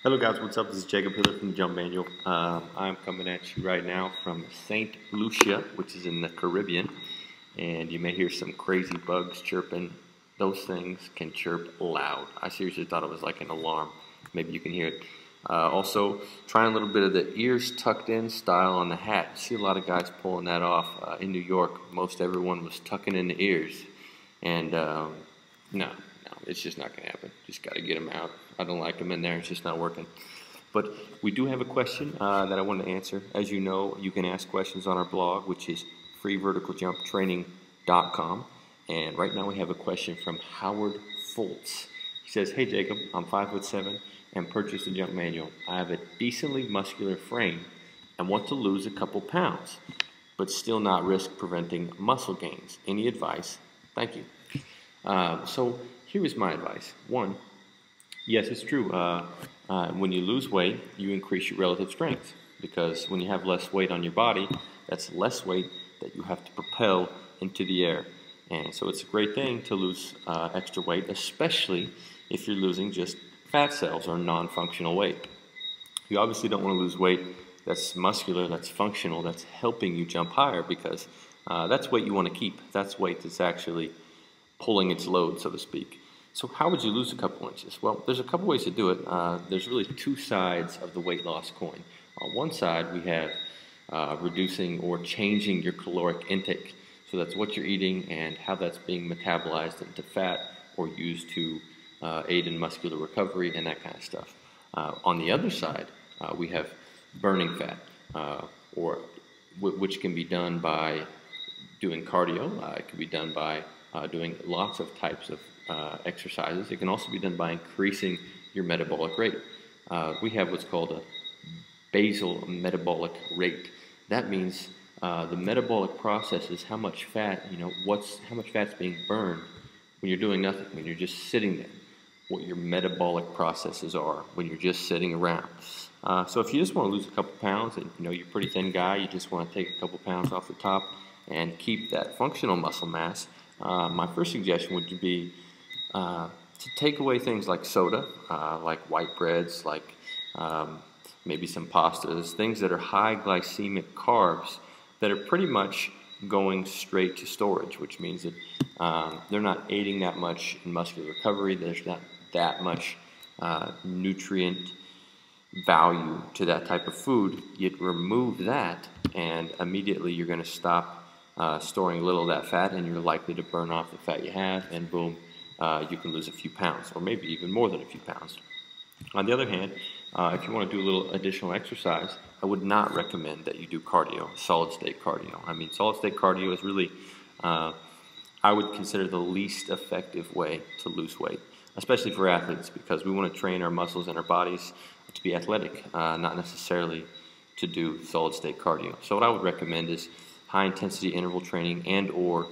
Hello guys, what's up? This is Jacob Hiller from the Jump Manual. I'm coming at you right now from St. Lucia, which is in the Caribbean, and you may hear some crazy bugs chirping. Those things can chirp loud. I seriously thought it was like an alarm. Maybe you can hear it. Also, trying a little bit of the ears tucked in style on the hat. I see a lot of guys pulling that off. In New York, most everyone was tucking in the ears, and no, it's just not going to happen. Just got to get them out. I don't like them in there. It's just not working. But we do have a question that I want to answer. As you know, you can ask questions on our blog, which is freeverticaljumptraining.com. And right now we have a question from Howard Fultz. He says, "Hey Jacob, I'm 5'7" and purchased a jump manual. I have a decently muscular frame and want to lose a couple pounds, but still not risk preventing muscle gains. Any advice? Thank you." So here is my advice. One, yes, it's true. When you lose weight, you increase your relative strength, because when you have less weight on your body, that's less weight that you have to propel into the air. And so it's a great thing to lose extra weight, especially if you're losing just fat cells or non-functional weight. You obviously don't want to lose weight that's muscular, that's functional, that's helping you jump higher, because that's weight you want to keep. That's weight that's actually pulling its load, so to speak. So how would you lose a couple inches? Well, there's a couple ways to do it. There's really two sides of the weight loss coin. On one side, we have reducing or changing your caloric intake. So that's what you're eating and how that's being metabolized into fat or used to aid in muscular recovery and that kind of stuff. On the other side, we have burning fat, which can be done by doing cardio. It can be done by doing lots of types of exercises. It can also be done by increasing your metabolic rate. We have what's called a basal metabolic rate. That means the metabolic process is how much fat, how much fat's being burned when you're doing nothing, when you're just sitting there, what your metabolic processes are when you're just sitting around. So if you just want to lose a couple pounds, and you're a pretty thin guy, you just want to take a couple pounds off the top and keep that functional muscle mass, my first suggestion would be to take away things like soda, like white breads, like maybe some pastas, things that are high glycemic carbs that are pretty much going straight to storage, which means that they're not aiding that much in muscular recovery. There's not that much nutrient value to that type of food. You'd remove that, and immediately you're going to stop storing a little of that fat, and you're likely to burn off the fat you have, and boom, you can lose a few pounds, or maybe even more than a few pounds. On the other hand, if you want to do a little additional exercise, I would not recommend that you do cardio, solid-state cardio. I mean, solid-state cardio is really, I would consider the least effective way to lose weight, especially for athletes, because we want to train our muscles and our bodies to be athletic, not necessarily to do solid-state cardio. So what I would recommend is high-intensity interval training and or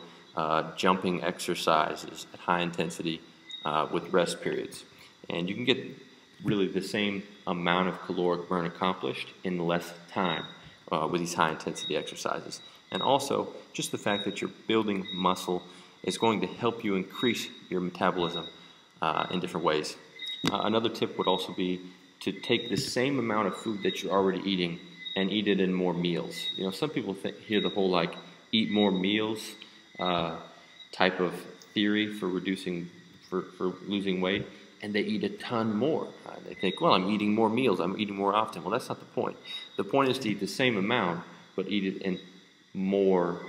jumping exercises at high intensity with rest periods. And you can get really the same amount of caloric burn accomplished in less time with these high-intensity exercises. And also, just the fact that you're building muscle is going to help you increase your metabolism in different ways. Another tip would also be to take the same amount of food that you're already eating and eat it in more meals. Some people hear the whole eat more meals type of theory for losing weight, and they eat a ton more. They think, well, I'm eating more meals, I'm eating more often. Well, that's not the point. The point is to eat the same amount, but eat it in more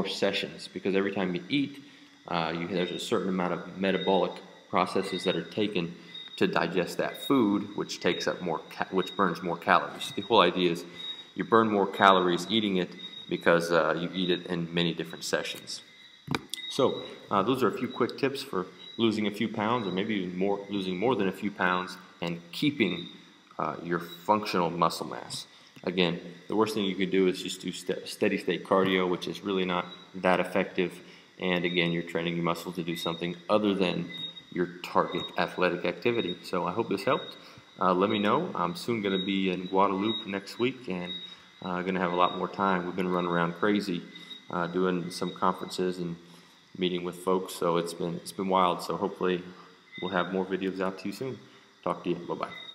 sessions, because every time you eat, there's a certain amount of metabolic processes that are taken to digest that food, which takes up which burns more calories. The whole idea is you burn more calories eating it because you eat it in many different sessions. So those are a few quick tips for losing a few pounds, or maybe even losing more than a few pounds, and keeping your functional muscle mass. Again, the worst thing you could do is just do steady state cardio, which is really not that effective. And again, you're training your muscles to do something other than your target athletic activity. So I hope this helped. Let me know. I'm soon going to be in Guadalupe next week, and going to have a lot more time. We've been running around crazy doing some conferences and meeting with folks, so it's been wild. So hopefully we'll have more videos out to you soon. Talk to you. Bye-bye.